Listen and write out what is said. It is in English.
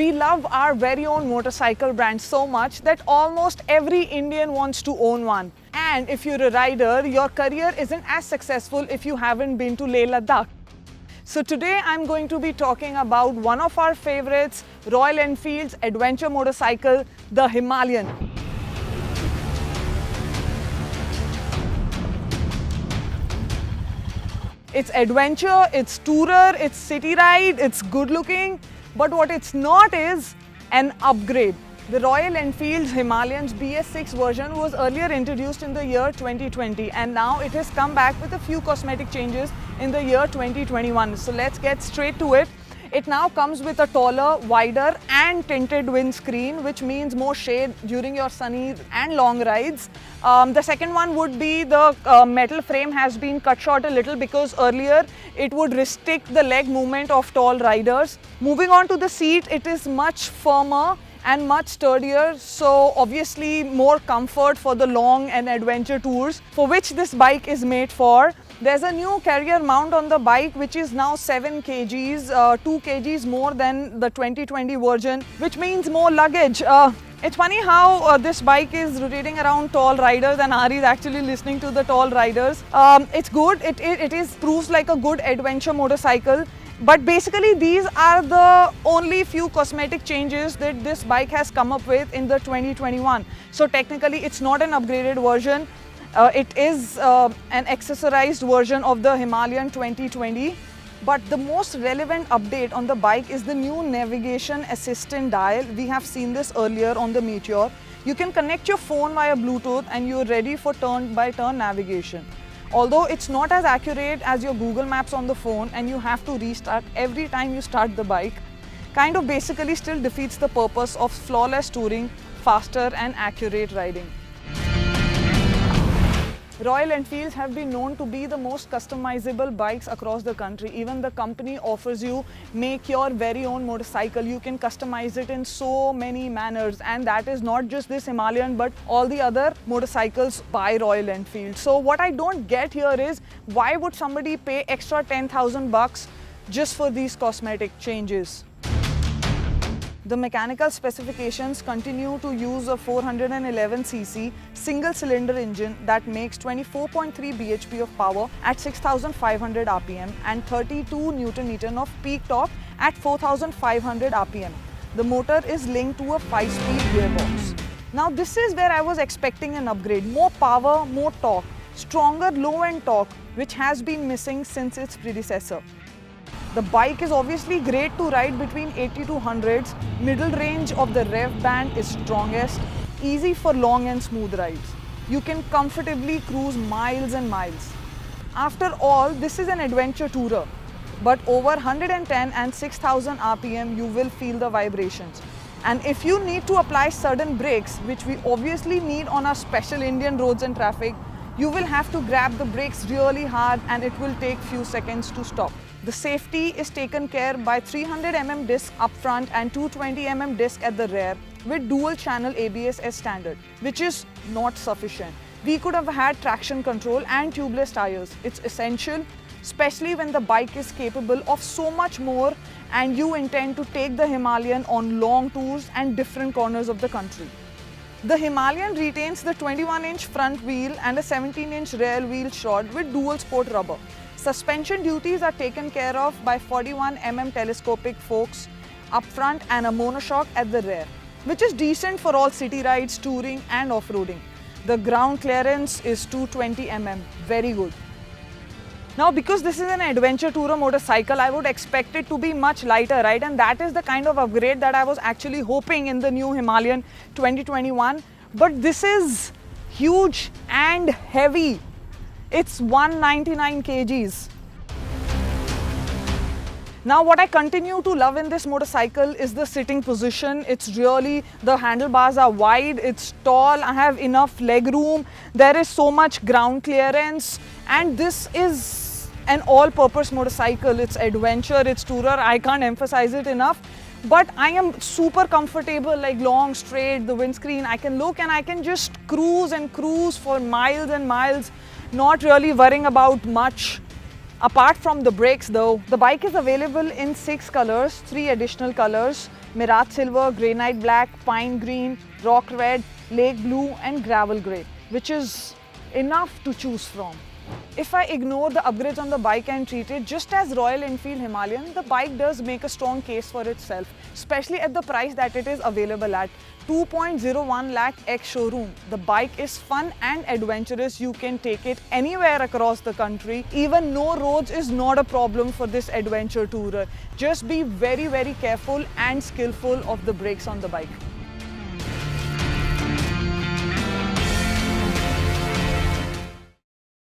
We love our very own motorcycle brand so much that almost every Indian wants to own one. And if you're a rider, your career isn't as successful if you haven't been to Leh Ladakh. So today I'm going to be talking about one of our favorites, Royal Enfield's adventure motorcycle, the Himalayan. It's adventure, it's tourer, it's city ride, it's good looking, but what it's not is an upgrade. The Royal Enfield's Himalayan's BS6 version was earlier introduced in the year 2020 and now it has come back with a few cosmetic changes in the year 2021. So let's get straight to it. It now comes with a taller, wider and tinted windscreen, which means more shade during your sunny and long rides. The second one would be the metal frame has been cut short a little because earlier it would restrict the leg movement of tall riders. Moving on to the seat, it is much firmer and much sturdier, so obviously more comfort for the long and adventure tours for which this bike is made for. There's a new carrier mount on the bike which is now 7 kgs, 2 kgs more than the 2020 version, which means more luggage. It's funny how this bike is rotating around tall riders and Ari is actually listening to the tall riders. It's good, it proves like a good adventure motorcycle. But basically these are the only few cosmetic changes that this bike has come up with in the 2021. So technically it's not an upgraded version. It is an accessorized version of the Himalayan 2020. But the most relevant update on the bike is the new navigation assistant dial. We have seen this earlier on the Meteor. You can connect your phone via Bluetooth and you're ready for turn-by-turn navigation. Although it's not as accurate as your Google Maps on the phone and you have to restart every time you start the bike, kind of basically still defeats the purpose of flawless touring, faster and accurate riding. Royal Enfields have been known to be the most customizable bikes across the country. Even the company offers you make your very own motorcycle. You can customize it in so many manners, and that is not just this Himalayan but all the other motorcycles by Royal Enfield. So what I don't get here is why would somebody pay extra 10,000 bucks just for these cosmetic changes? The mechanical specifications continue to use a 411cc single-cylinder engine that makes 24.3 bhp of power at 6,500 rpm and 32 Newton of peak torque at 4,500 rpm. The motor is linked to a 5-speed gearbox. Now this is where I was expecting an upgrade. More power, more torque, stronger low-end torque, which has been missing since its predecessor. The bike is obviously great to ride between 80 to 100s. Middle range of the rev band is strongest, easy for long and smooth rides. You can comfortably cruise miles and miles. After all, this is an adventure tourer, but over 110 and 6,000 rpm you will feel the vibrations. And if you need to apply sudden brakes, which we obviously need on our special Indian roads and traffic, you will have to grab the brakes really hard and it will take few seconds to stop. The safety is taken care by 300mm disc up front and 220mm disc at the rear with dual channel ABS as standard, which is not sufficient. We could have had traction control and tubeless tires. It's essential, especially when the bike is capable of so much more and you intend to take the Himalayan on long tours and different corners of the country. The Himalayan retains the 21-inch front wheel and a 17-inch rear wheel shod with dual sport rubber. Suspension duties are taken care of by 41mm telescopic forks up front and a monoshock at the rear, which is decent for all city rides, touring and off-roading. The ground clearance is 220mm, very good. Now because this is an adventure tourer motorcycle, I would expect it to be much lighter, right? And that is the kind of upgrade that I was actually hoping in the new Himalayan 2021. But this is huge and heavy. It's 199 kgs. Now what I continue to love in this motorcycle is the sitting position. It's really, the handlebars are wide, it's tall, I have enough leg room, there is so much ground clearance, and this is an all-purpose motorcycle. It's adventure, it's tourer, I can't emphasize it enough. But I am super comfortable, like long, straight, the windscreen, I can look and I can just cruise and cruise for miles and miles, not really worrying about much. Apart from the brakes though, the bike is available in 6 colors, 3 additional colors. Mirat Silver, Granite Black, Pine Green, Rock Red, Lake Blue and Gravel Grey, which is enough to choose from. If I ignore the upgrades on the bike and treat it just as Royal Enfield Himalayan, the bike does make a strong case for itself, especially at the price that it is available at. 2.01 lakh ex-showroom. The bike is fun and adventurous. You can take it anywhere across the country. Even no roads is not a problem for this adventure tourer. Just be very careful and skillful of the brakes on the bike.